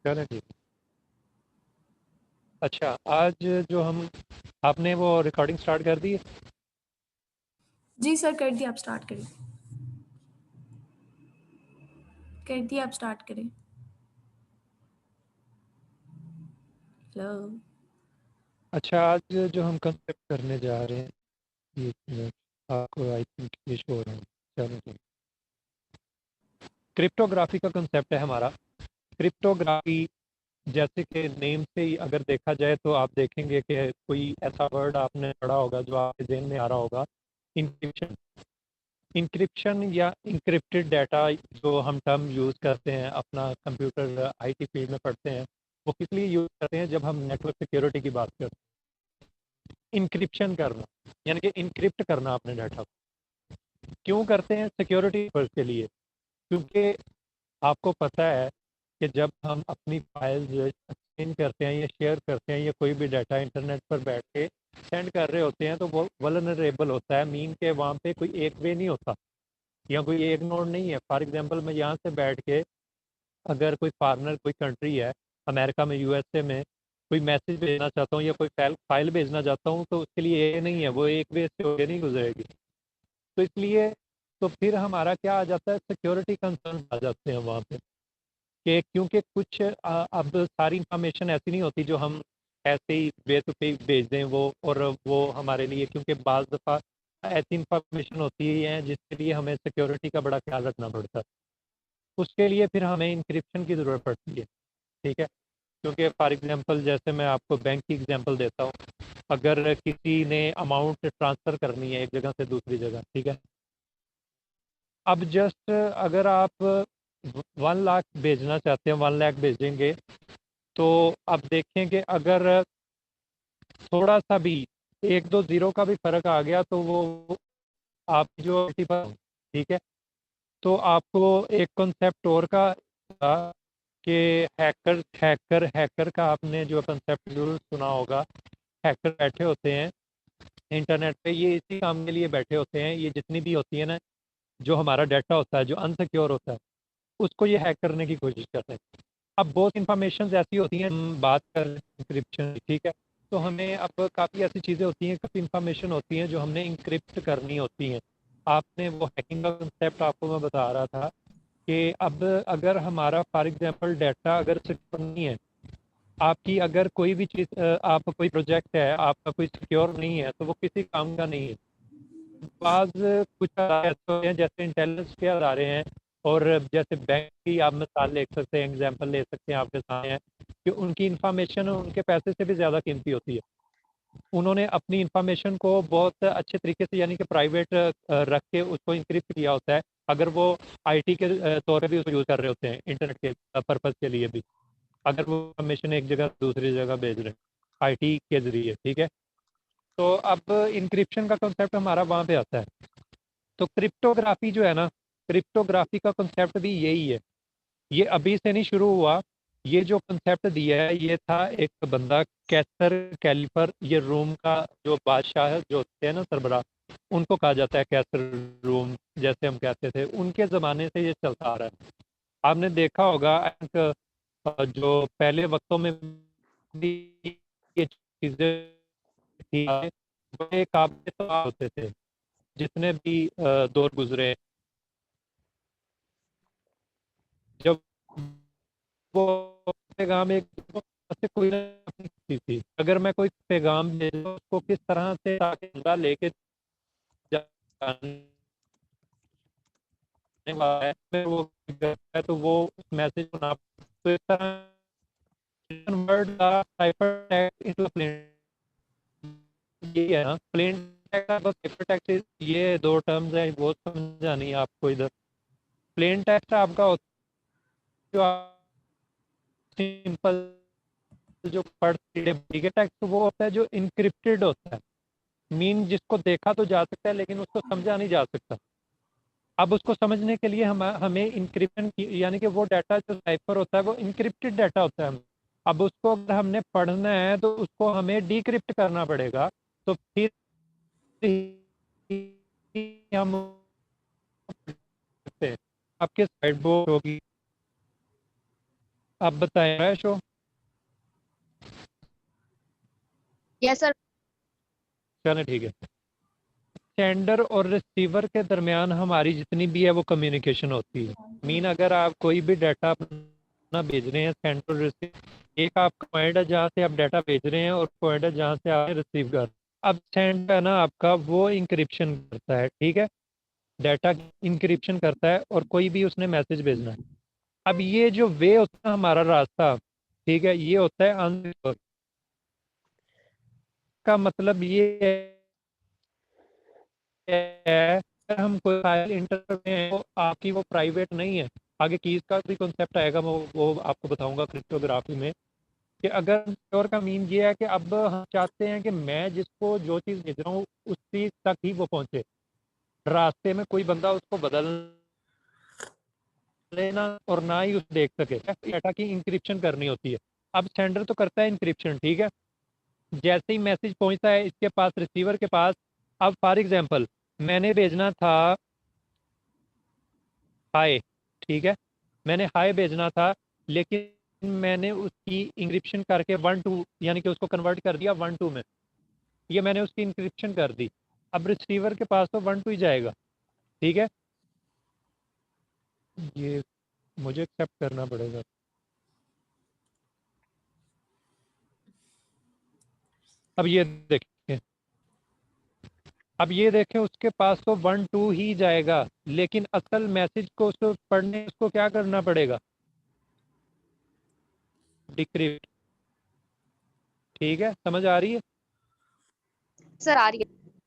चलें ठीक। अच्छा, आज जो हम आपने वो रिकॉर्डिंग स्टार्ट कर दी है? जी सर, कर दिया, आप स्टार्ट करें। कर दिया, आप स्टार्ट करें। हेलो। अच्छा, आज जो हम कंसेप्ट करने जा रहे हैं, एक मिनट, आपको आई थिंक ये शो हो रहा है। चलो ठीक। क्रिप्टोग्राफी का कंसेप्ट है हमारा। क्रिप्टोग्राफी जैसे कि नेम से ही अगर देखा जाए तो आप देखेंगे कि कोई ऐसा वर्ड आपने पढ़ा होगा जो आपके ज़हन में आ रहा होगा, इंक्रिप्शन। इंक्रिप्शन या इंक्रिप्टेड डाटा जो हम टर्म यूज़ करते हैं, अपना कंप्यूटर आईटी फील्ड में पढ़ते हैं, वो किस लिए यूज़ करते हैं जब हम नेटवर्क सिक्योरिटी की बात करते हैं। इंक्रिप्शन करना यानी कि इंक्रिप्ट करना अपने डाटा को क्यों करते हैं? सिक्योरिटी पर्पज के लिए। क्योंकि आपको पता है कि जब हम अपनी फाइल्स एक्सचेंज करते हैं या शेयर करते हैं या कोई भी डाटा इंटरनेट पर बैठ के सेंड कर रहे होते हैं तो वो वल्नरेबल होता है। मीन के वहाँ पे कोई एक वे नहीं होता या कोई एक नोड नहीं है। फॉर एग्जांपल मैं यहाँ से बैठ के अगर कोई फॉरेनर कोई कंट्री है, अमेरिका में, यूएसए में, कोई मैसेज भेजना चाहता हूँ या कोई फाइल भेजना चाहता हूँ तो उसके लिए ये नहीं है, वो एक वे से होके नहीं गुजरेगी। तो इसलिए तो फिर हमारा क्या आ जाता है, सिक्योरिटी कंसर्न आ जाते हैं वहाँ पे कि क्योंकि कुछ अब सारी इंफॉर्मेशन ऐसी नहीं होती जो हम ऐसे ही बेतु पे भेज दें वो, और वो हमारे लिए, क्योंकि बाज़ दफ़ा ऐसी इंफॉर्मेशन होती है जिसके लिए हमें सिक्योरिटी का बड़ा ख्याल रखना पड़ता है। उसके लिए फिर हमें इंक्रिप्शन की ज़रूरत पड़ती है। ठीक है, क्योंकि फॉर एग्जांपल जैसे मैं आपको बैंक की एग्जांपल देता हूँ। अगर किसी ने अमाउंट ट्रांसफ़र करनी है एक जगह से दूसरी जगह, ठीक है, अब जस्ट अगर आप 1 लाख भेजना चाहते हैं, 1 लाख भेजेंगे, तो अब देखें कि अगर थोड़ा सा भी एक दो ज़ीरो का भी फ़र्क आ गया तो वो आपकी जो ठीक है। तो आपको एक कॉन्सेप्ट और का था कि हैकर का आपने जो कॉन्सेप्ट ज़रूर सुना होगा। हैकर बैठे होते हैं इंटरनेट पे, ये इसी काम के लिए बैठे होते हैं। ये जितनी भी होती है ना, जो हमारा डाटा होता है जो अनसिक्योर होता है, उसको ये हैक करने की कोशिश करते हैं। अब बहुत इंफॉर्मेशन ऐसी होती हैं, हम बात कर इंक्रिप्शन की, ठीक है, तो हमें अब काफ़ी ऐसी चीज़ें होती हैं, काफ़ी इंफॉर्मेशन होती हैं जो हमने इंक्रिप्ट करनी होती हैं। आपने वो हैकिंग का कंसेप्ट आपको मैं बता रहा था कि अब अगर हमारा फॉर एग्जांपल डाटा अगर सिक्योर नहीं है, आपकी अगर कोई भी चीज़ आप कोई प्रोजेक्ट है आपका कोई सिक्योर नहीं है तो वो किसी काम का नहीं है। बाज़ कुछ अदारे ऐसे होते हैं जैसे इंटेलिजेंस के अदारे हैं, और जैसे बैंक की आप मिसाल ले सकते हैं, एग्जांपल ले सकते हैं, आपके सामने है कि उनकी इंफॉर्मेशन उनके पैसे से भी ज़्यादा कीमती होती है। उन्होंने अपनी इंफॉर्मेशन को बहुत अच्छे तरीके से यानी कि प्राइवेट रख के उसको इंक्रिप्ट किया होता है। अगर वो आईटी के तौर पे भी उसको यूज़ कर रहे होते हैं इंटरनेट के पर्पज़ के लिए भी, अगर वो इंफॉर्मेशन एक जगह से दूसरी जगह भेज रहे हैं आईटी के ज़रिए, ठीक है। तो अब इंक्रिप्शन का कॉन्सेप्ट हमारा वहाँ पे आता है। तो क्रिप्टोग्राफी जो है ना, क्रिप्टोग्राफी का कॉन्सेप्ट भी यही है। ये अभी से नहीं शुरू हुआ। ये जो कॉन्सेप्ट दिया है ये था एक बंदा, कैसर कैलिपर, ये रोम का जो बादशाह जो होते हैं ना, सरबराह, उनको कहा जाता है कैसर रोम, जैसे हम कहते थे, उनके ज़माने से ये चलता आ रहा है। आपने देखा होगा एक, जो पहले वक्तों में भी ये चीज़ें थी, बड़े काबिल सवाल होते थे जितने भी दौर गुजरे। जब वो पैगाम एक से कोई ना पूछती थी, अगर मैं कोई पैगाम भेजूँ उसको किस तरह से ताकि बंदा लेके जाने वाला है, फिर वो है तो वो उस मैसेज को ना, तो इस तरह convert the cipher text into plain. ये है ना प्लेन टेक्स्ट और साइफर टेक्स्ट, ये दो टर्म्स है, बहुत समझानी है आपको इधर। प्लेन टेक्स्ट आपका होता है जो सिंपल जो पढ़ते हैं, ठीक है, टेक्स्ट वो होता है जो इनक्रिप्टेड होता है। मीन जिसको देखा तो जा सकता है लेकिन उसको समझा नहीं जा सकता। अब उसको समझने के लिए हमें इंक्रिप्शन की यानी कि वो डाटा जो साइफर होता है वो इंक्रिप्टेड डाटा होता है। अब उसको अगर हमने पढ़ना है तो उसको हमें डिक्रिप्ट करना पड़ेगा। तो फिर ही हम सकते हैं। आपके साइड बोर्ड होगी, अब बताएं शो। Yes sir. चलें ठीक है। सेंडर और रिसीवर के दरमियान हमारी जितनी भी है वो कम्युनिकेशन होती है। मीन अगर आप कोई भी डाटा अपना भेज रहे हैं सेंडर और रिसीवर, एक आपका पॉइंट है जहाँ से आप डाटा भेज रहे हैं और पॉइंट है जहाँ से आप रिसीव कर रहे हैं। अब सेंड है ना आपका, वो इंक्रिप्शन करता है, ठीक है, डाटा इंक्रिप्शन करता है और कोई भी उसने मैसेज भेजना है। अब ये जो वे होता है हमारा रास्ता, ठीक है, ये होता है अनसिक्योर। का मतलब ये है अगर हम कोई फाइल इंटर में है तो आपकी वो प्राइवेट नहीं है। आगे कीज का भी कॉन्सेप्ट आएगा, वो आपको बताऊंगा क्रिप्टोग्राफी में, कि अगर सिक्योर का मीन ये है कि अब हम चाहते हैं कि मैं जिसको जो चीज़ भेज रहा हूँ उस चीज़ तक ही वो पहुंचे, रास्ते में कोई बंदा उसको बदल लेना और ना ही उस देख सके। डाटा की इंक्रिप्शन करनी होती है। अब सेंडर तो करता है इंक्रिप्शन, ठीक है, जैसे ही मैसेज पहुंचता है इसके पास, रिसीवर के पास। अब फॉर एग्जांपल मैंने भेजना था हाय, ठीक है, मैंने हाय भेजना था, लेकिन मैंने उसकी इंक्रिप्शन करके 1 2 यानी कि उसको कन्वर्ट कर दिया 1 2 में। ये मैंने उसकी इंक्रिप्शन कर दी। अब रिसीवर के पास तो 1 2 ही जाएगा, ठीक है। ये मुझे एक्सेप्ट करना पड़ेगा। अब ये देखिए, अब ये देखें उसके पास तो 1 2 ही जाएगा, लेकिन असल मैसेज को उसको पढ़ने उसको क्या करना पड़ेगा, डिक्रिप्ट। ठीक है, समझ आ रही है। सर आ रही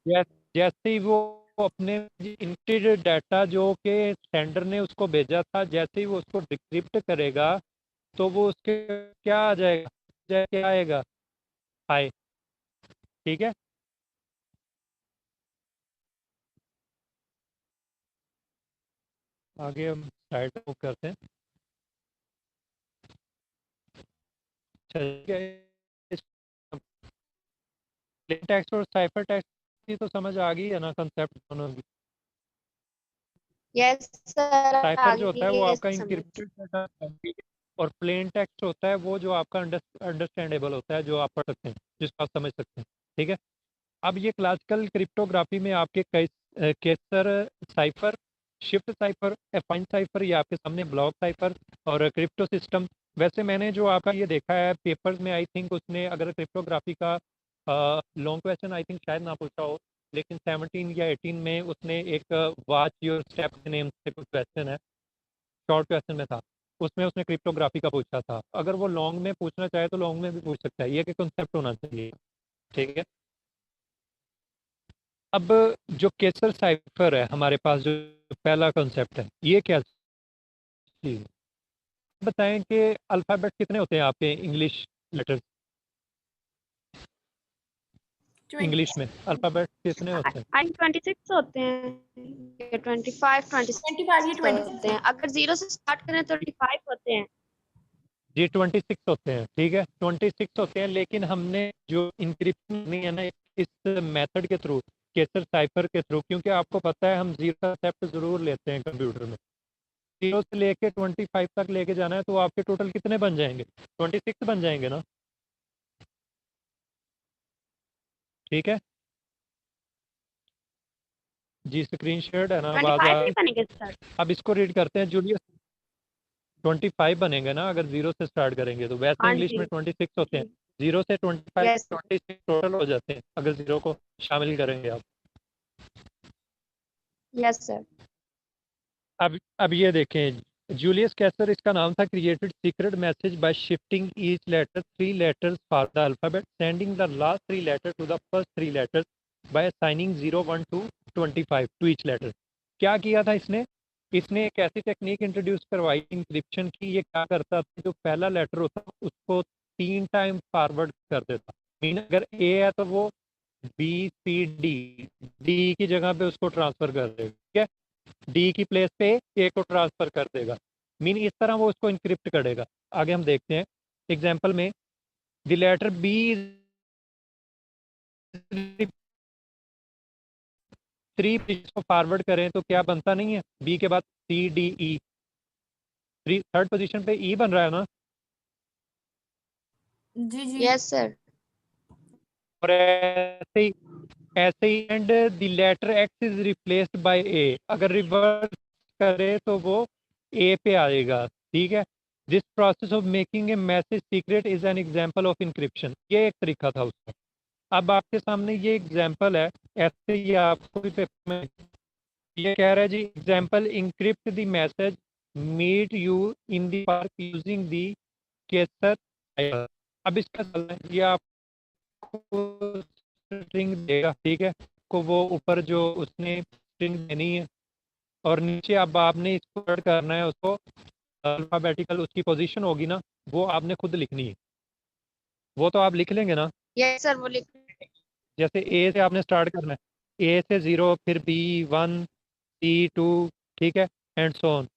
है। जैसे ही वो अपने इंक्रिप्टेड डाटा जो कि सेंडर ने उसको भेजा था, जैसे ही वो उसको डिक्रिप्ट करेगा तो वो उसके क्या आ जाएगा, क्या आएगा, हाय, ठीक है। आगे हम साइड मूव करते हैं। ठीक है, प्लेन टेक्स्ट और साइफर टेक्स्ट की तो समझ आ गई है ना कंसेप्ट दोनों की। यस सर साइफर जो होता है वो आगे आपका समझ। इंक्रिप्टेड डाटा है, और प्लेन टेक्स्ट होता है वो जो आपका अंडरस्टैंडेबल होता है, जो आप पढ़ सकते हैं, जिसको आप समझ सकते हैं, ठीक है। अब ये क्लासिकल क्रिप्टोग्राफी में आपके कई Caesar cipher, shift cipher, affine cipher, ये आपके सामने ब्लॉक साइफर और क्रिप्टो सिस्टम। वैसे मैंने जो आपका ये देखा है पेपर्स में, आई थिंक उसने अगर क्रिप्टोग्राफी का लॉन्ग क्वेश्चन आई थिंक शायद ना पूछा हो, लेकिन 17 या 18 में उसने एक वॉच योर स्टेप के नेम से कुछ क्वेश्चन है, शॉर्ट क्वेश्चन में था, उसमें उसने क्रिप्टोग्राफी का पूछा था। अगर वो लॉन्ग में पूछना चाहे तो लॉन्ग में भी पूछ सकता है, ये कि कॉन्सेप्ट होना चाहिए, ठीक है। अब जो केसर साइफर है हमारे पास, जो पहला कॉन्सेप्ट है, ये क्या चीज़ है? बताएं कि अल्फ़ाबेट कितने होते हैं आपके इंग्लिश लेटर्स, इंग्लिश 20 में अल्फ़ाबेट कितने होते हैं? आई 26 होते हैं, 25 26 25 ये 26 होते हैं। अगर जीरो से स्टार्ट करें तो 25 होते हैं। जी 26 होते हैं, ठीक है, 26 होते हैं, लेकिन हमने जो इंक्रिप्शन करनी है ना इस मेथड के थ्रू, केसर साइफर के थ्रू, क्योंकि आपको पता है हम जीरो का स्टेप ज़रूर लेते हैं कंप्यूटर में। 0 से लेके 25 तक लेके जाना है, तो आपके टोटल कितने बन जाएंगे, 26 बन जाएंगे ना, ठीक है जी। स्क्रीन शेयर्ड है ना, आवाज़ 25 आ नहीं रही। बनेंगे सर। अब इसको रीड करते हैं जूलियस। 25 बनेंगे ना अगर 0 से स्टार्ट करेंगे तो, वैसे हाँ इंग्लिश जी में 26 होते हैं। जी। 0 से 25 यस 26 टोटल हो जाते हैं अगर 0 को शामिल करेंगे आप। Yes sir. अब ये देखें, जूलियस कैसर इसका नाम था, created secret message by shifting each letter 3 letters for the alphabet, sending the last 3 letter to the first 3 letters by assigning 0 1 2 25 to each letter. क्या किया था इसने, इसने एक ऐसी टेक्निक इंट्रोड्यूस करवाई इंक्रिप्शन की। ये क्या करता था, जो पहला लेटर होता उसको 3 टाइम फॉरवर्ड कर देता। मीन अगर ए है तो वो बी सी डी, डी की जगह पे उसको ट्रांसफर कर देगा, ठीक है, डी की प्लेस पे ए को ट्रांसफर कर देगा। मीन इस तरह वो उसको इंक्रिप्ट करेगा। आगे हम देखते हैं एग्जाम्पल में, द लेटर बी 3 को फॉरवर्ड करें तो क्या बनता नहीं है, बी के बाद C D E, third position पे ई बन रहा है ना, जी जी Yes, sir. और ऐसे ही and the letter X is replaced by A, अगर रिवर्स करे तो वो ए पे आएगा, ठीक है। This process of making a message secret is an example of encryption, ये एक तरीका था उसका। अब आपके सामने ये एग्जांपल है, ऐसे ही आपको भी पेपर में ये कह रहा है जी, example encrypt the message meet you in the park using the Caesar. अब इसका ये आपको स्ट्रिंग देगा, ठीक है, को वो ऊपर जो उसने स्ट्रिंग देनी है और नीचे अब आपने इसको ऐड करना है, उसको अल्फाबेटिकल उसकी पोजीशन होगी ना, वो आपने खुद लिखनी है। वो तो आप लिख लेंगे ना, Yes, sir. वो लिख जैसे ए से आपने स्टार्ट करना है, ए से 0, फिर B1, C2, ठीक है, एंड सो ऑन,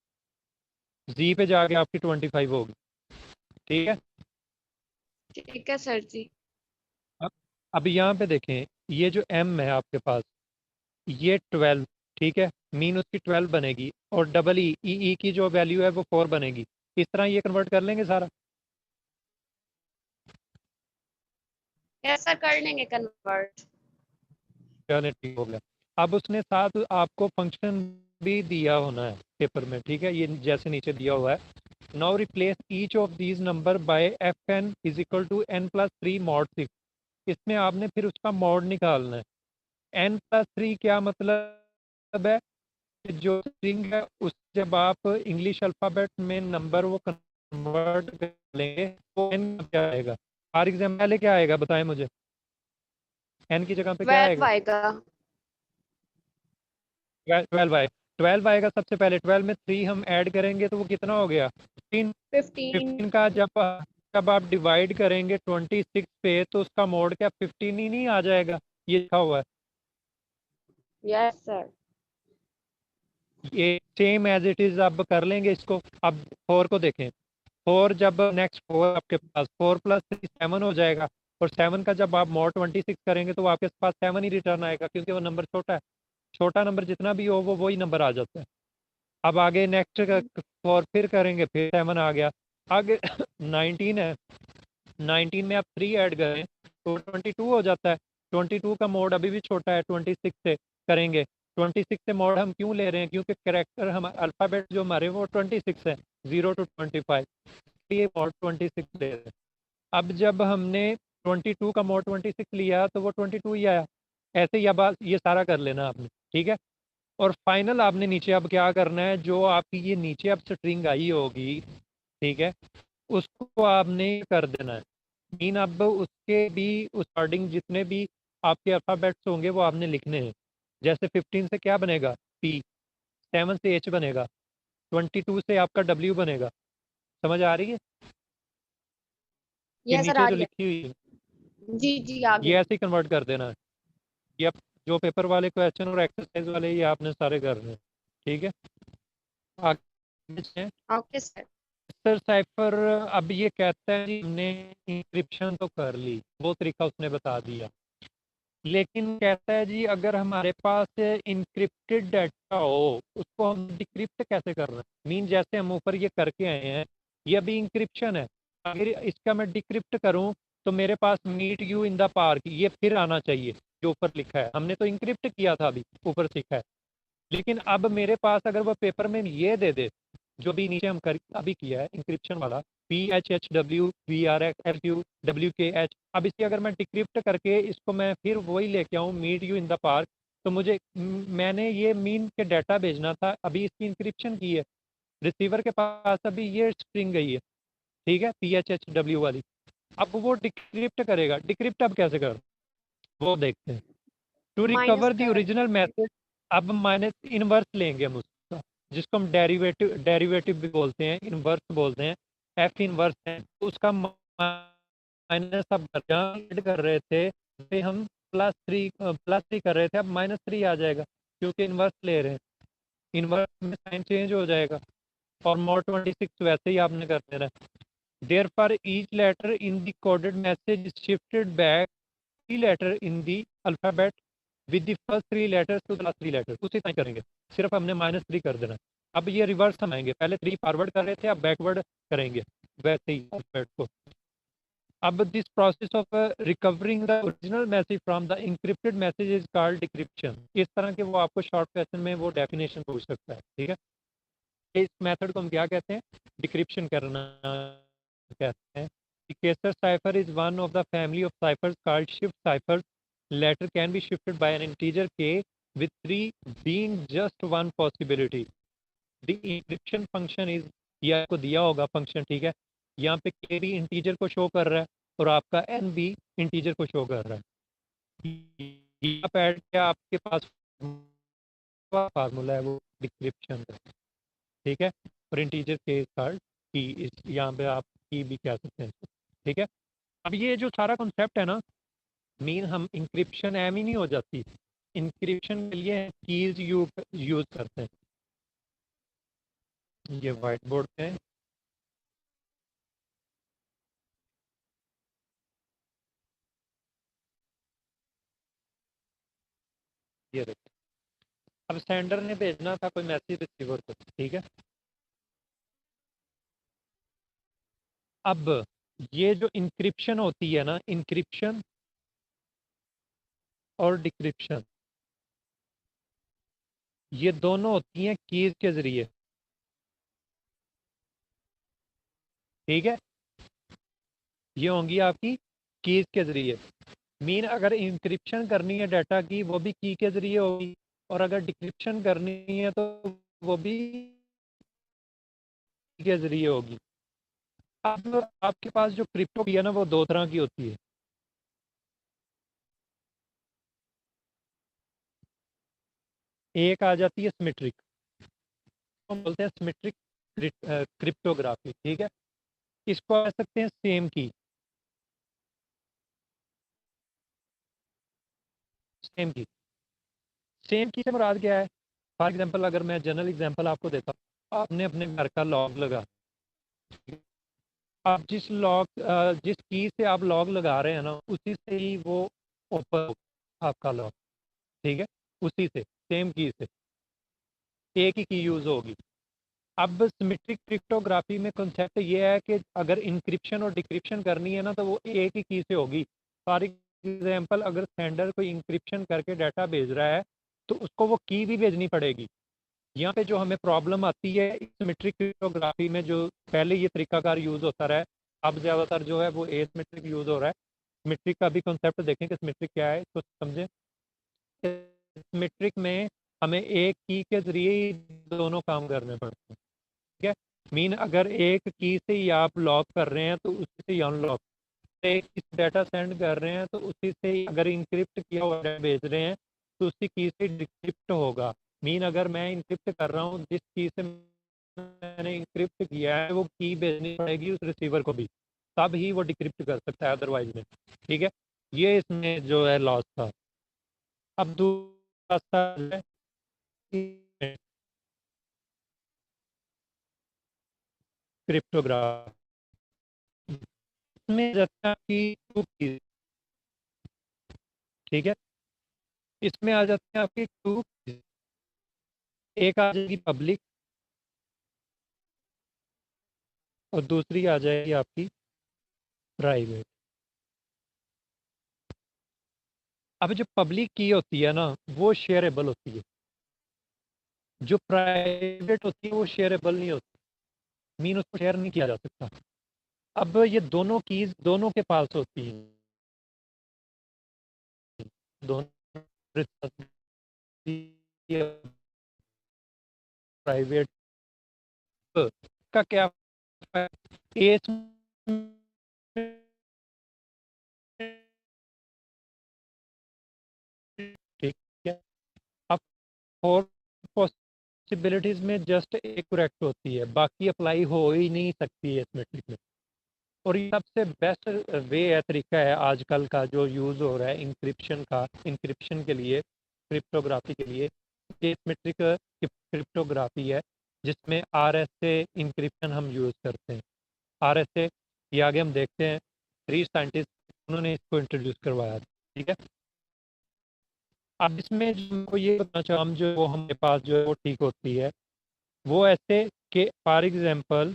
जी पे जाके आपकी 25 होगी, ठीक है। ठीक है सर जी। अब यहाँ पे देखें, ये जो M है आपके पास, ये 12, ठीक है, मीन उसकी 12 बनेगी, और डबल ई की जो वैल्यू है वो 4 बनेगी। इस तरह ये कन्वर्ट कर लेंगे सारा। Yes, sir. कर लेंगे कन्वर्ट। चलिए ठीक हो गया। अब उसने साथ आपको फंक्शन भी दिया होना है पेपर में, ठीक है, ये जैसे नीचे दिया हुआ है, now replace each of these number by F N is equal to N plus 3 mod 6। इसमें आपने फिर उसका मॉड निकालना है। एन प्लस 3 क्या मतलब है, जो स्ट्रिंग है उस जब आप इंग्लिश अल्फ़ाबेट में नंबर वो कन्वर्ट कर लेंगे तो एन क्या आएगा। फॉर एग्जाम्पल पहले क्या आएगा बताएं मुझे, एन की जगह पे क्या 12 आएगा। आएगा। 12 आएगा, 12 आएगा सबसे पहले। 12 में 3 हम ऐड करेंगे तो वो कितना हो गया 15। 15। 15 का जब आप डिवाइड करेंगे 26 पे तो उसका मोड क्या 15 ही नहीं आ जाएगा, ये लिखा हुआ है। Yes, sir. ये सेम एज इट इज अब कर लेंगे इसको। अब 4 को देखें, 4 जब नेक्स्ट 4 आपके पास 4 प्लस 3 7 हो जाएगा, और 7 का जब आप मोड 26 करेंगे तो आपके पास 7 ही रिटर्न आएगा, क्योंकि वो नंबर छोटा है। छोटा नंबर जितना भी हो वो वही नंबर आ जाता है। अब आगे नेक्स्ट 4 फिर करेंगे, फिर 7 आ गया। आगे 19 है, 19 में आप 3 ऐड करें तो 22 हो जाता है। 22 का मोड अभी भी छोटा है, 26 से करेंगे। 26 से मोड हम क्यों ले रहे हैं, क्योंकि कैरेक्टर हम अल्फ़ाबेट जो हमारे वो 26 है, 0 to 25, ये मोड 26 ले रहे हैं। अब जब हमने 22 का मोड 26 लिया तो वो 22 ही आया। ऐसे ही अब ये सारा कर लेना आपने, ठीक है। और फाइनल आपने नीचे अब क्या करना है, जो आपकी ये नीचे अब स्ट्रिंग आई होगी, ठीक है, उसको आपने कर देना है। मीन अब उसके भी उस अकॉर्डिंग जितने भी आपके अल्फ़ाबेट्स होंगे वो आपने लिखने हैं। जैसे 15 से क्या बनेगा P, 7 से H बनेगा, 22 से आपका W बनेगा। समझ आ रही है ये Yes, sir. नीचे आ जो रही है। लिखी हुई है, जी जी ये आगे। ऐसे ही कन्वर्ट कर देना है। ये अब जो पेपर वाले क्वेश्चन और एक्सरसाइज वाले ये आपने सारे करने हैं, ठीक है। आगे चलें। Okay sir. सर साइफर अब ये कहता है जी हमने इंक्रिप्शन तो कर ली, वो तरीका उसने बता दिया, लेकिन कहता है जी अगर हमारे पास इनक्रिप्टेड डाटा हो उसको हम डिक्रिप्ट कैसे कर रहे हैं। मीन जैसे हम ऊपर ये करके आए हैं, ये अभी इंक्रिप्शन है, अगर इसका मैं डिक्रिप्ट करूं तो मेरे पास meet you in the park ये फिर आना चाहिए जो ऊपर लिखा है। हमने तो इंक्रिप्ट किया था, अभी ऊपर सीखा है, लेकिन अब मेरे पास अगर वो पेपर में ये दे दे जो भी नीचे हम कर अभी किया है इंक्रिप्शन वाला, PHHW VRXLQWKH, अब इसे अगर मैं डिक्रिप्ट करके इसको मैं फिर वही लेके आऊँ meet you in the park, तो मुझे मैंने ये मीन के डाटा भेजना था, अभी इसकी इंक्रिप्शन की है, रिसीवर के पास अभी ये स्ट्रिंग गई है, ठीक है, PHHW वाली। अब वो डिक्रिप्ट करेगा, डिक्रिप्ट अब कैसे कर वो देखते हैं। टू माइनस रिकवर द कर। ओरिजिनल मैसेज, अब माइनस इनवर्स लेंगे हम उसका, जिसको हम डेरिवेटिव भी बोलते हैं, इनवर्स बोलते हैं, एफ इनवर्स है, तो उसका माइनस अब जहाँ ऐड कर रहे थे फिर हम +3 कर रहे थे, अब -3 आ जाएगा क्योंकि इनवर्स ले रहे हैं, इनवर्स में साइन चेंज हो जाएगा। और मोड 26 वैसे ही आपने कर देना है। Therefore, each letter in the coded message is shifted back 3 letter in the alphabet with the first 3 letters to the last 3 letters। उसी तरह करेंगे, सिर्फ हमने -3 कर देना है। अब ये रिवर्स हम आएंगे, पहले 3 फॉरवर्ड कर रहे थे, अब बैकवर्ड करेंगे वैसे ही अल्फाबेट को। अब this process of recovering the original message from the encrypted message is called decryption. इस तरह के वो आपको शॉर्ट क्वेश्चन में वो डेफिनेशन पूछ सकता है, ठीक है। इस मेथड को हम क्या कहते हैं? डिक्रिप्शन करना कहते हैं। Caesar cipher is one of the family of ciphers called shift ciphers. Letter can be shifted by an integer K with 3 being just one possibility. The encryption function is, ये आपको दिया होगा फंक्शन, ठीक है। यहाँ पे के भी इंटीजर को शो कर रहा है और आपका एन भी इंटीजर को शो कर रहा है। आप ऐड किया, आपके पास फार्मूला है वो डिक्रिप्शन का, ठीक है। और इंटीजर के साथ की, इस यहाँ पे आप की भी कह सकते हैं, ठीक है। अब ये जो सारा कॉन्सेप्ट है ना, मीन हम इंक्रिप्शन एम ही नहीं हो जाती, इंक्रिप्शन के लिए कीज यूज करते हैं। ये व्हाइट बोर्ड पे है। ये देखो, अब सेंडर ने भेजना था कोई मैसेज रिसीवर को, ठीक है। अब ये जो इंक्रिप्शन होती है ना, इंक्रिप्शन और डिक्रिप्शन, ये दोनों होती हैं कीज के जरिए, ठीक है। ये होंगी आपकी कीज के जरिए। मीन अगर इंक्रिप्शन करनी है डाटा की, वो भी की के जरिए होगी, और अगर डिक्रिप्शन करनी है तो वो भी की के जरिए होगी। अब आपके पास जो क्रिप्टो की है ना, वो दो तरह की होती है। एक आ जाती है सिमेट्रिक, हम बोलते हैं सिमेट्रिक क्रिप्टोग्राफी, ठीक है। इसको कह सकते हैं सेम की, सेम की। सेम की से मुराद क्या है? फॉर एग्जांपल अगर मैं जनरल एग्जांपल आपको देता हूँ, आपने अपने घर का लॉक लगा, आप जिस की से आप लॉक लगा रहे हैं ना, उसी से ही वो ओपन आपका लॉक, ठीक है। उसी से, सेम की से एक ही की यूज होगी। अब सिमेट्रिक क्रिप्टोग्राफी में कॉन्सेप्ट ये है कि अगर इंक्रिप्शन और डिक्रिप्शन करनी है ना, तो वो एक ही की से होगी। फॉर एग्जांपल अगर सेंडर कोई इंक्रिप्शन करके डाटा भेज रहा है, तो उसको वो की भी भेजनी पड़ेगी। यहाँ पे जो हमें प्रॉब्लम आती है सिमेट्रिक क्रिप्टोग्राफी में, जो पहले ये तरीकाकार यूज होता रहा है, अब ज़्यादातर जो है वो एसिमेट्रिक यूज हो रहा है। सिमेट्रिक का भी कॉन्सेप्ट देखें कि सिमेट्रिक क्या है, इसको समझें। सिमेट्रिक में हमें एक की के जरिए ही दोनों काम करने पड़ते हैं, ठीक है। मीन अगर एक की से ही आप लॉक कर रहे हैं तो उसी से ही अनलॉक, एक डाटा सेंड कर रहे हैं तो उसी से ही, अगर इंक्रिप्ट किया हुआ डाटा भेज रहे हैं तो उसी की से डिक्रिप्ट होगा। मीन अगर मैं इंक्रिप्ट कर रहा हूँ, जिस की से मैंने इंक्रिप्ट किया है, वो की भेजनी पड़ेगी उस रिसीवर को भी, तब ही वो डिक्रिप्ट कर सकता है, अदरवाइज में, ठीक है। ये इसमें जो है लॉस था। अब दूसरा रास्ता है क्रिप्टोग्राफ, इसमें जाता है आपकी टू कीज, ठीक है। इसमें आ जाते हैं आपकी टू कीज, एक आ जाएगी पब्लिक और दूसरी आ जाएगी आपकी प्राइवेट। अब जो पब्लिक की होती है ना, वो शेयरेबल होती है, जो प्राइवेट होती है वो शेयरेबल नहीं होती, मीन उसको शेयर नहीं किया जा सकता। अब ये दोनों कीज दोनों के पास होती हैं, दोनों प्राइवेट का क्या एज, ठीक है। अब फोर पॉसिबिलिटीज में जस्ट एक करेक्ट होती है, बाकी अप्लाई हो ही नहीं सकती है इस मैट्रिक में। और ये सबसे बेस्ट वे है, तरीका है आजकल का जो यूज़ हो रहा है इंक्रिप्शन का, इंक्रिप्शन के लिए, क्रिप्टोग्राफी के लिए, एसिमेट्रिक क्रिप्टोग्राफी है, जिसमें आरएसए इंक्रिप्शन हम यूज़ करते हैं। आरएसए ये आगे हम देखते हैं, 3 साइंटिस्ट उन्होंने इसको इंट्रोड्यूस करवाया, ठीक है। अब इसमें जो ये बताना चाहूँ, हम जो वो हमारे पास जो है वो ठीक होती है, वो ऐसे कि फॉर एग्जांपल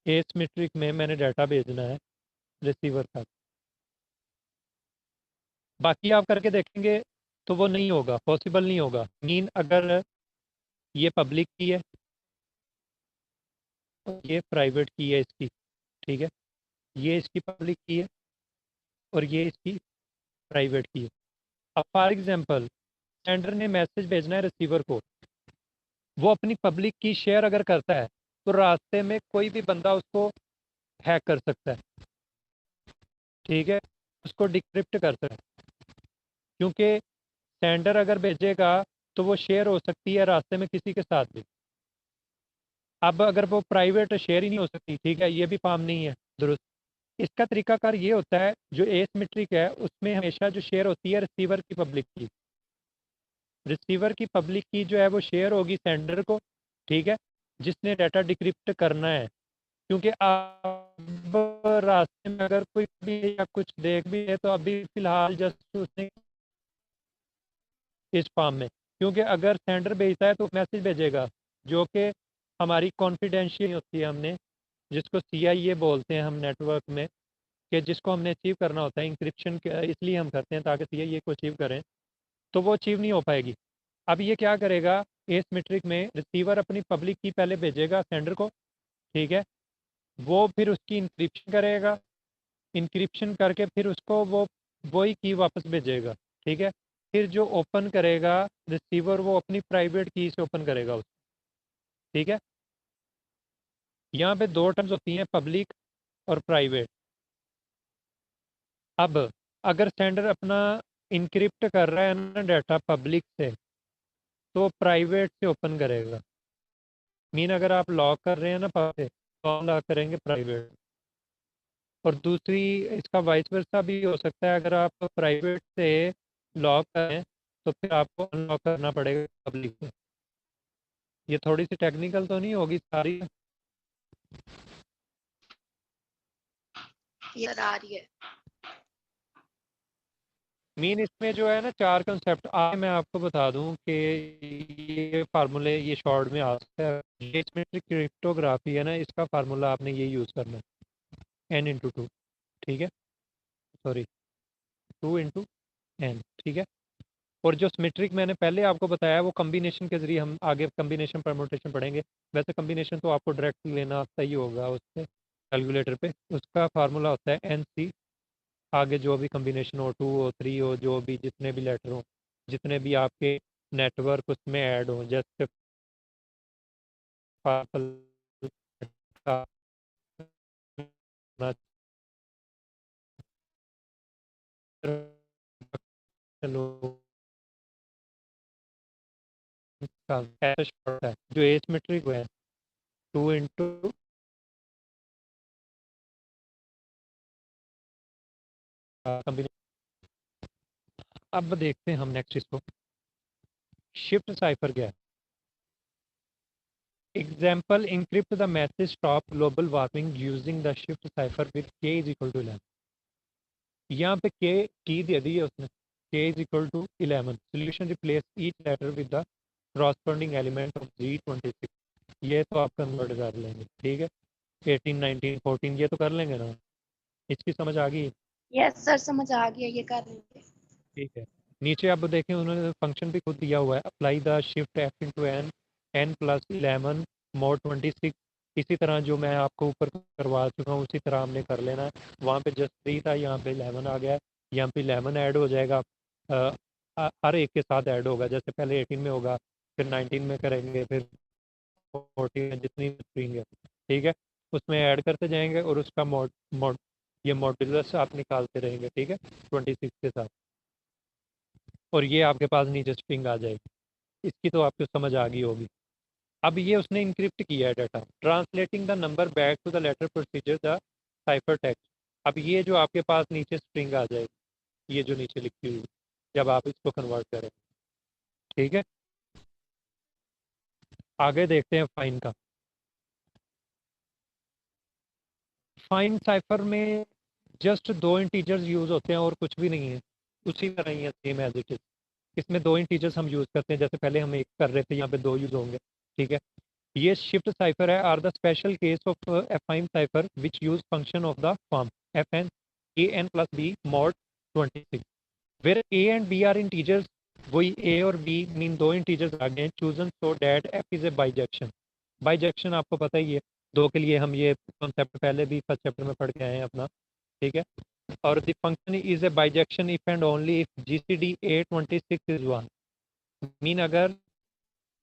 एसिमेट्रिक में मैंने डाटा भेजना है, रिसीवर का। बाकी आप करके देखेंगे तो वो नहीं होगा, पॉसिबल नहीं होगा। मीन अगर ये पब्लिक की है और ये प्राइवेट की है इसकी, ठीक है, ये इसकी पब्लिक की है और ये इसकी प्राइवेट की है। अब फॉर एग्जांपल सेंडर ने मैसेज भेजना है रिसीवर को, वो अपनी पब्लिक की शेयर अगर करता है तो रास्ते में कोई भी बंदा उसको हैक कर सकता है, ठीक है, उसको डिक्रिप्ट कर सकता है, क्योंकि सेंडर अगर भेजेगा तो वो शेयर हो सकती है रास्ते में किसी के साथ भी। अब अगर वो प्राइवेट शेयर ही नहीं हो सकती, ठीक है, ये भी फार्म नहीं है दुरुस्त। इसका तरीकाकार ये होता है, जो एसिमेट्रिक है उसमें हमेशा जो शेयर होती है रिसीवर की पब्लिक की, रिसीवर की पब्लिक की जो है वो शेयर होगी सेंडर को, ठीक है, जिसने डाटा डिक्रिप्ट करना है। क्योंकि अब रास्ते में अगर कोई भी या कुछ देख भी है तो अभी फिलहाल जस्ट उसने इस फॉर्म में, क्योंकि अगर सेंडर भेजता है तो मैसेज भेजेगा जो कि हमारी कॉन्फिडेंशियल होती है, हमने जिसको CIA बोलते हैं हम नेटवर्क में, कि जिसको हमने अचीव करना होता है इंक्रिप्शन, इसलिए हम करते हैं ताकि CIA को अचीव करें, तो वो अचीव नहीं हो पाएगी। अब ये क्या करेगा, एसिमेट्रिक में रिसीवर अपनी पब्लिक की पहले भेजेगा सेंडर को, ठीक है, वो फिर उसकी इंक्रिप्शन करेगा, इंक्रिप्शन करके फिर उसको वो वही की वापस भेजेगा, ठीक है, फिर जो ओपन करेगा रिसीवर वो अपनी प्राइवेट की से ओपन करेगा उसको, ठीक है। यहाँ पे दो टर्म्स होती हैं, पब्लिक और प्राइवेट। अब अगर सेंडर अपना इनक्रिप्ट कर रहा है ना डाटा पब्लिक से, तो प्राइवेट से ओपन करेगा। मीन अगर आप लॉक कर रहे हैं ना पब्लिक से, तो लॉक करेंगे प्राइवेट। और दूसरी इसका वाइस वर्सा भी हो सकता है, अगर आप प्राइवेट से लॉक करें तो फिर आपको अनलॉक करना पड़ेगा पब्लिक से। ये थोड़ी सी टेक्निकल तो नहीं होगी सारी, ये आ रही है। मीन इसमें जो है ना 4 कंसेप्ट आगे मैं आपको बता दूं कि ये फार्मूले ये शॉर्ट में आ सकता है। ये सिमेट्रिक क्रिप्टोग्राफी है ना, इसका फार्मूला आपने ये यूज़ करना है n/2, ठीक है, सॉरी 2/n, ठीक है। और जो सिमेट्रिक मैंने पहले आपको बताया वो कम्बिनेशन के जरिए, हम आगे कम्बिनेशन परमुटेशन पढ़ेंगे। वैसे कम्बिनेशन तो आपको डायरेक्ट लेना सही होगा उससे कैलकुलेटर पे, उसका फार्मूला होता है NC, आगे जो भी कम्बिनेशन हो 2 हो 3 हो, जो भी जितने भी लेटर हो, जितने भी आपके नेटवर्क उसमें ऐड हो, जैसे चलो ऐसे शॉर्ट है जो एसिमेट्रिक है 2 कम्बिनेशन। अब देखते हैं हम नेक्स्ट इसको, शिफ्ट साइफर क्या है। Example, encrypt the message stop global warming using the shift cipher with k is equal to 11। यहाँ पे k की दे दी है उसने, k is equal to 11। solution replace each letter with the corresponding element of G26। ये तो आप convert कर लेंगे, ठीक है, 18 19 14 ये तो कर लेंगे ना, इसकी समझ आ गई। यस सर समझ आ गया, ये कर लेंगे। ठीक है, नीचे आप देखें उन्होंने फंक्शन भी खुद दिया हुआ है, apply the shift f/n n+11 mod 26। इसी तरह जो मैं आपको ऊपर करवा चुका हूँ उसी तरह हमने कर लेना है। वहाँ पे जस्ट 3 था, यहाँ पे 11 आ गया, यहाँ पे 11 ऐड हो जाएगा, हर एक के साथ ऐड होगा, जैसे पहले 18 में होगा, फिर 19 में करेंगे, फिर 14 में, जितनी स्ट्रिंग है, ठीक है, उसमें ऐड करते जाएंगे और उसका मॉड मॉड ये मॉड्यूलस आप निकालते रहेंगे, ठीक है, 26 के साथ, और ये आपके पास नीचे स्ट्रिंग आ जाएगी। इसकी तो आपको समझ आ गई होगी। अब ये उसने इंक्रिप्ट किया है data, translating the number back to the letter procedure the cipher text. अब ये जो आपके पास नीचे स्ट्रिंग आ जाएगी, ये जो नीचे लिखी हुई, जब आप इसको कन्वर्ट करें, ठीक है। आगे देखते हैं फाइन का। फाइन साइफर में जस्ट 2 इंटीजर्स यूज होते हैं और कुछ भी नहीं है, उसी तरह ही है, सेम एज इट इज। इसमें 2 इंटीजर्स हम यूज करते हैं, जैसे पहले हम एक कर रहे थे, यहाँ पे 2 यूज होंगे, ठीक है। ये शिफ्ट साइफर है, are the special case of affine cipher which use function of the form. fn a n plus b mod 26 where a and b are integers, वही a और b मीन दो integers आ गए chosen so that f is a bijection. Bijection आपको पता ही है, दो के लिए हम ये कॉन्सेप्ट पहले भी फर्स्ट चैप्टर में पढ़ के आए हैं अपना, ठीक है। और the function is a bijection if and only if GCD A26 is 1, mean अगर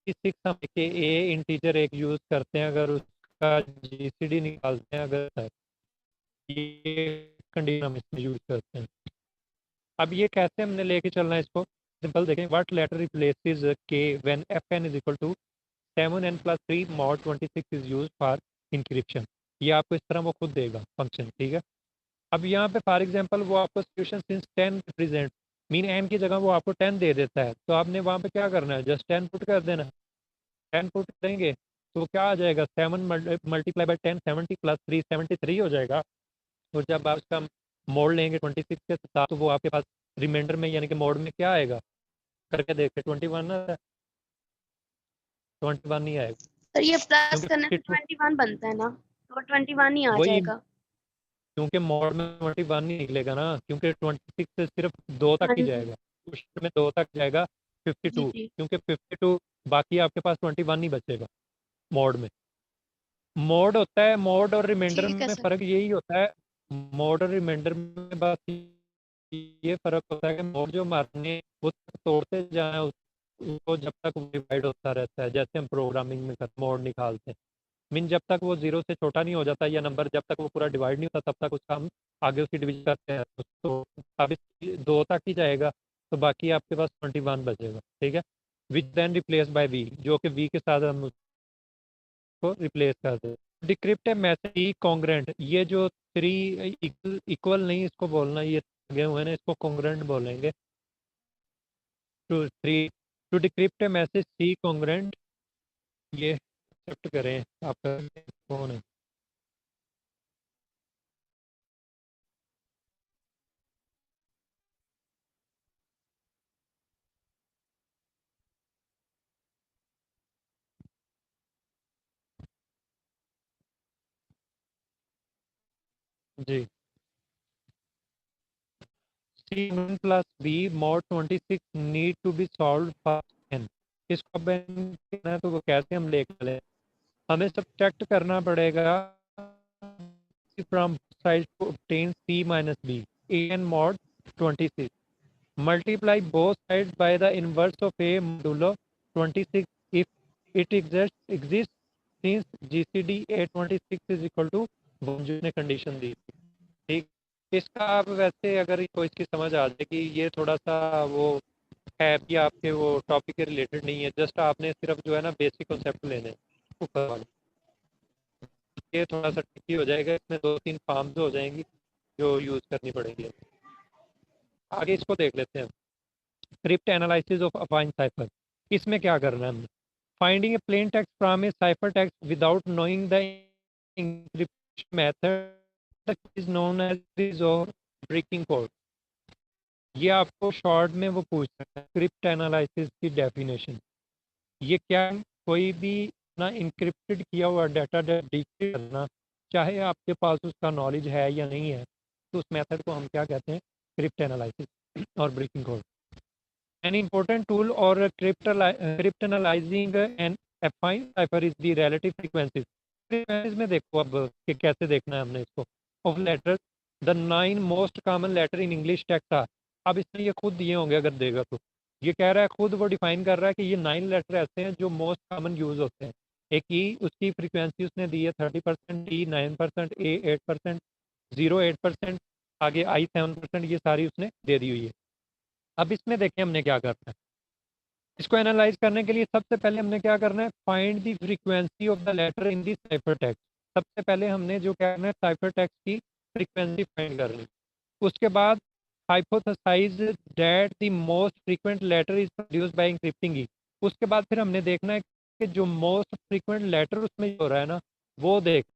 6 हम के ए इंटीजर एक यूज करते हैं, अगर उसका GCD निकालते हैं, अगर ये कंडीशन हम इसमें यूज करते हैं। अब ये कैसे हमने लेके चलना है इसको, सिंपल देखें, what letter replaces K when fn is equal to 7n plus 3 mod 26 is used for encryption. ये आपको इस तरह वो खुद देगा फंक्शन, ठीक है। अब यहाँ पे फॉर एग्जांपल वो आपको solution since 10 represent mean n की जगह वो आपको 10 दे देता है, तो आपने वहाँ पे क्या करना है, जस्ट 10 पुट कर देना। 10 पुट करेंगे तो क्या आ जाएगा, 7 मल्टीप्लाई बाई 10 70 प्लस 3 73 हो जाएगा। और जब आप उसका मोड लेंगे 26 के साथ तो वो आपके पास रिमाइंडर में यानी कि मोड में क्या आएगा, करके देखते 21 ना, 21 नहीं आएगा सर ये प्लस करने से 22 21 बनता है ना, तो 21 ही आ वही, जाएगा। क्योंकि मोड में 21 नहीं निकलेगा ना, क्योंकि 26 से सिर्फ 2 तक हाँ ही जी जाएगा, क्वेश्चन में 2 तक जाएगा, जी 52, जी क्योंकि 52 बाकी आपके पास 21 नहीं बचेगा मोड में। मोड होता है, मोड और रिमाइंडर ठीक है में सर। फ़र्क यही होता है, मोड और रिमाइंडर में बस ये फ़र्क होता है कि मोड जो मारने वो तोड़ते जाए उसको जब तक वो डिवाइड होता रहता है, जैसे हम प्रोग्रामिंग में मोड निकालते हैं, मीन जब तक वो 0 से छोटा नहीं हो जाता या नंबर जब तक वो पूरा डिवाइड नहीं होता तब तक उसका हम आगे उसकी डिवीजन करते हैं, तो अब 2 तक ही जाएगा, तो बाकी आपके पास 21 बचेगा, ठीक है। Which then replace by V, जो कि वी के साथ हम को रिप्लेस कर दे। डिक्रिप्ट मैसेज कॉन्ग्रेंट, ये जो 3 इक्वल नहीं इसको बोलना, ये लगे हुए हैं इसको कॉन्ग्रेंट बोलेंगे। To decrypt message C congruent, ये एक्सेप्ट करें आपका कौन है। जी C1 plus B mod 26 need to be solved for n, इसको अब n करना है तो वो कैसे हम लेकर चले, हमें सब्ट्रैक्ट करना पड़ेगा from side to obtain C minus B an mod 26 multiply both sides by the inverse of a modulo 26 if it exists since GCD A26 is equal to 1 जो ने कंडीशन दी, ठीक। इसका आप वैसे अगर कोई इसकी समझ आ जाए कि ये थोड़ा सा वो है कि आपके वो टॉपिक के रिलेटेड नहीं है, जस्ट आपने सिर्फ जो है ना बेसिक कॉन्सेप्ट लेने हैं ऊपर वाले, ये थोड़ा सा ट्रिकी हो जाएगा, इसमें 2-3 फॉर्म्स हो जाएंगी जो यूज़ करनी पड़ेगी। आगे इसको देख लेते हैं, cryptanalysis of affine cipher. इसमें क्या करना है हमने, finding a plain text from a cipher text without knowing the encryption method is known as और ब्रेकिंग कोड। ये आपको शॉर्ट में वो पूछता है क्रिप्ट एनालिसिस की डेफिनेशन, ये क्या है, कोई भी ना इंक्रिप्टेड किया हुआ डाटा डिक्रिप्ट करना, चाहे आपके पास उसका नॉलेज है या नहीं है, तो उस मेथड को हम क्या कहते हैं, क्रिप्ट एनालिसिस और breaking code. An important tool or cryptanalyzing an affine cipher is the relative frequencies. Frequencies में देखो अब कि कैसे देखना है हमने इसको, of letters, the 9 most common letter in English text are। अब इसमें ये खुद दिए होंगे अगर देगा तो, ये कह रहा है खुद वो डिफाइन कर रहा है कि ये 9 लेटर ऐसे हैं जो मोस्ट कॉमन यूज होते हैं। एक ई उसकी फ्रीक्वेंसी उसने दी है 30%, डी 9%, ए 8%, 0 8%, आगे आई 7%, ये सारी उसने दे दी हुई है। अब इसमें देखें हमने क्या करना है, इसको एनालाइज करने के लिए सबसे पहले हमने क्या करना है, find the frequency of the letter in the cipher text. सबसे पहले हमने जो करना है साइफर टेक्स्ट की फ्रीक्वेंसी फाइंड करनी, उसके बाद hypothesize that the most frequent letter is produced by encrypting E. उसके बाद फिर हमने देखना है कि जो मोस्ट फ्रीक्वेंट लेटर उसमें हो रहा है ना वो देख